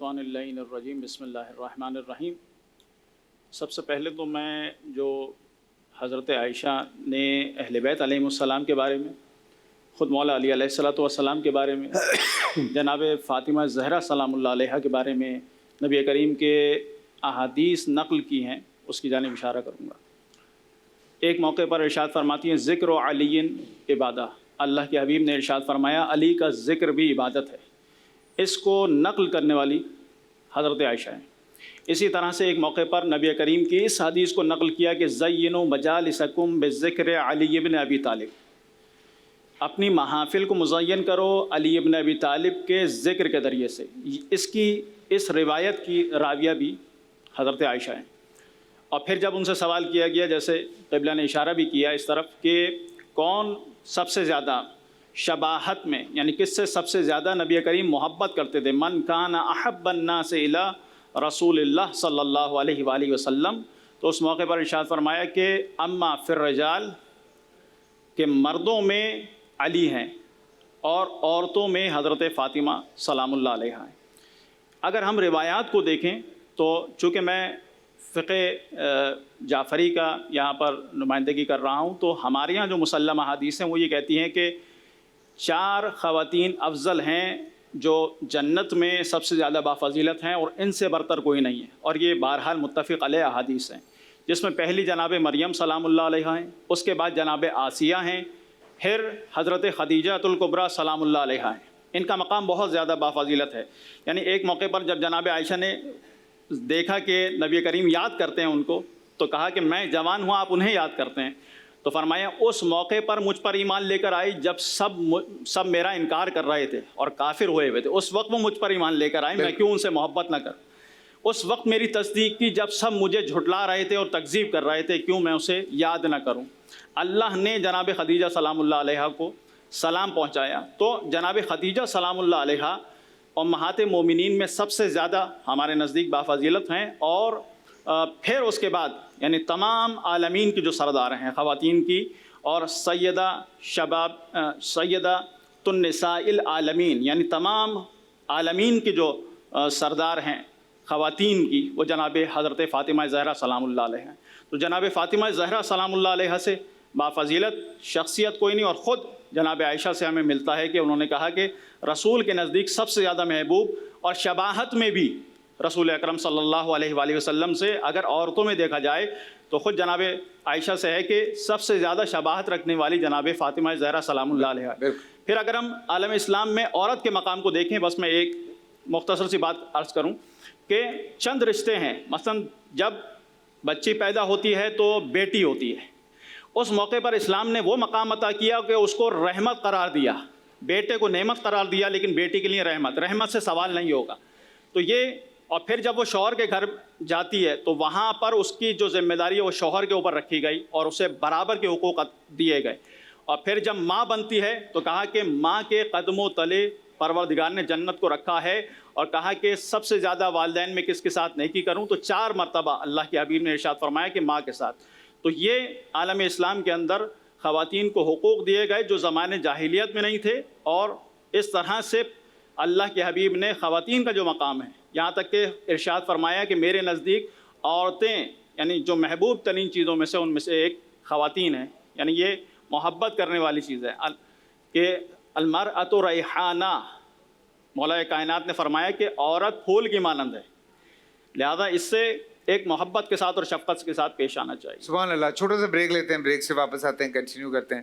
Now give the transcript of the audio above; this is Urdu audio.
الشیطان اللعین الرجیم بسم اللہ الرحمن الرحیم۔ سب سے پہلے تو میں جو حضرت عائشہ نے اہل بیت علیہ السلام کے بارے میں، خود مولا علی علیہ السلام کے بارے میں، جناب فاطمہ زہرا سلام اللہ علیہا کے بارے میں نبی کریم کے احادیث نقل کی ہیں، اس کی جانب اشارہ کروں گا۔ ایک موقع پر ارشاد فرماتی ہیں ذکر و علی عبادہ، اللہ کے حبیب نے ارشاد فرمایا علی کا ذکر بھی عبادت ہے۔ اس کو نقل کرنے والی حضرت عائشہ ہیں۔ اسی طرح سے ایک موقع پر نبی کریم کی اس حدیث کو نقل کیا کہ زینوا مجالسکم بذکر علی ابن ابی طالب، اپنی محافل کو مزین کرو علی ابن ابی طالب کے ذکر کے ذریعے سے۔ اس روایت کی راویہ بھی حضرت عائشہ ہیں۔ اور پھر جب ان سے سوال کیا گیا، جیسے قبلہ نے اشارہ بھی کیا اس طرف، کہ کون سب سے زیادہ شباہت میں، یعنی کس سے سب سے زیادہ نبی کریم محبت کرتے تھے، من کان احب الناس الی رسول اللہ صلی اللہ علیہ وآلہ وسلم، تو اس موقع پر ارشاد فرمایا کہ اما فی الرجال، کہ مردوں میں علی ہیں اور عورتوں میں حضرت فاطمہ سلام اللہ علیہا ہیں۔ اگر ہم روایات کو دیکھیں تو چونکہ میں فقہ جعفری کا یہاں پر نمائندگی کر رہا ہوں، تو ہمارے یہاں جو مسلم احادیث ہیں وہ یہ کہتی ہیں کہ 4 خواتین افضل ہیں جو جنت میں سب سے زیادہ بافضیلت ہیں، اور ان سے برتر کوئی نہیں ہے، اور یہ بہرحال متفق علیہ احادیث ہیں، جس میں پہلی جناب مریم سلام اللہ علیہا ہیں، اس کے بعد جناب آسیہ ہیں، پھر حضرت خدیجہ الکبریٰ سلام اللہ علیہا ہیں۔ ان کا مقام بہت زیادہ بافضیلت ہے۔ یعنی ایک موقع پر جب جناب عائشہ نے دیکھا کہ نبی کریم یاد کرتے ہیں ان کو، تو کہا کہ میں جوان ہوں، آپ انہیں یاد کرتے ہیں، تو فرمایا اس موقع پر مجھ پر ایمان لے کر آئی جب سب میرا انکار کر رہے تھے اور کافر ہوئے ہوئے تھے، اس وقت وہ مجھ پر ایمان لے کر آئے، میں کیوں ان سے محبت نہ کروں۔ اس وقت میری تصدیق کی جب سب مجھے جھٹلا رہے تھے اور تکذیب کر رہے تھے، کیوں میں اسے یاد نہ کروں۔ اللہ نے جناب خدیجہ سلام اللہ علیہا کو سلام پہنچایا، تو جناب خدیجہ سلام اللہ علیہا امہات مومنین میں سب سے زیادہ ہمارے نزدیک بافضیلت ہیں، اور پھر اس کے بعد یعنی تمام عالمین کی جو سردار ہیں خواتین کی، اور سیدہ النساء العالمین، یعنی تمام عالمین کی جو سردار ہیں خواتین کی، وہ جناب حضرت فاطمہ زہرا سلام اللہ علیہ ہیں۔ تو جناب فاطمہ زہرا سلام اللہ علیہ سے بافضیلت شخصیت کوئی نہیں، اور خود جناب عائشہ سے ہمیں ملتا ہے کہ انہوں نے کہا کہ رسول کے نزدیک سب سے زیادہ محبوب، اور شباہت میں بھی رسول اکرم صلی اللہ علیہ وآلہ وسلم سے اگر عورتوں میں دیکھا جائے تو خود جناب عائشہ سے ہے کہ سب سے زیادہ شباہت رکھنے والی جناب فاطمہ زہرا سلام اللہ علیہ۔ پھر اگر ہم عالم اسلام میں عورت کے مقام کو دیکھیں، بس میں ایک مختصر سی بات عرض کروں کہ چند رشتے ہیں، مثلا جب بچی پیدا ہوتی ہے تو بیٹی ہوتی ہے، اس موقع پر اسلام نے وہ مقام عطا کیا کہ اس کو رحمت قرار دیا، بیٹے کو نعمت قرار دیا لیکن بیٹی کے لیے رحمت سے سوال نہیں ہوگا۔ تو یہ، اور پھر جب وہ شوہر کے گھر جاتی ہے تو وہاں پر اس کی جو ذمہ داری ہے وہ شوہر کے اوپر رکھی گئی اور اسے برابر کے حقوق دیے گئے۔ اور پھر جب ماں بنتی ہے تو کہا کہ ماں کے قدموں تلے پروردگار نے جنت کو رکھا ہے، اور کہا کہ سب سے زیادہ والدین میں کس کے ساتھ نیکی کروں، تو 4 مرتبہ اللہ کے حبیب نے ارشاد فرمایا کہ ماں کے ساتھ۔ تو یہ عالم اسلام کے اندر خواتین کو حقوق دیے گئے جو زمانے جاہلیت میں نہیں تھے، اور اس طرح سے اللہ کے حبیب نے خواتین کا جو مقام ہے، یہاں تک کہ ارشاد فرمایا کہ میرے نزدیک عورتیں یعنی جو محبوب ترین چیزوں میں سے ان میں سے ایک خواتین ہیں، یعنی یہ محبت کرنے والی چیز ہے کہ المرأۃ ریحانہ، مولا کائنات نے فرمایا کہ عورت پھول کی مانند ہے، لہذا اس سے ایک محبت کے ساتھ اور شفقت کے ساتھ پیش آنا چاہیے۔ سبحان اللہ۔ چھوٹا سا بریک لیتے ہیں، بریک سے واپس آتے ہیں، کنٹینیو کرتے ہیں۔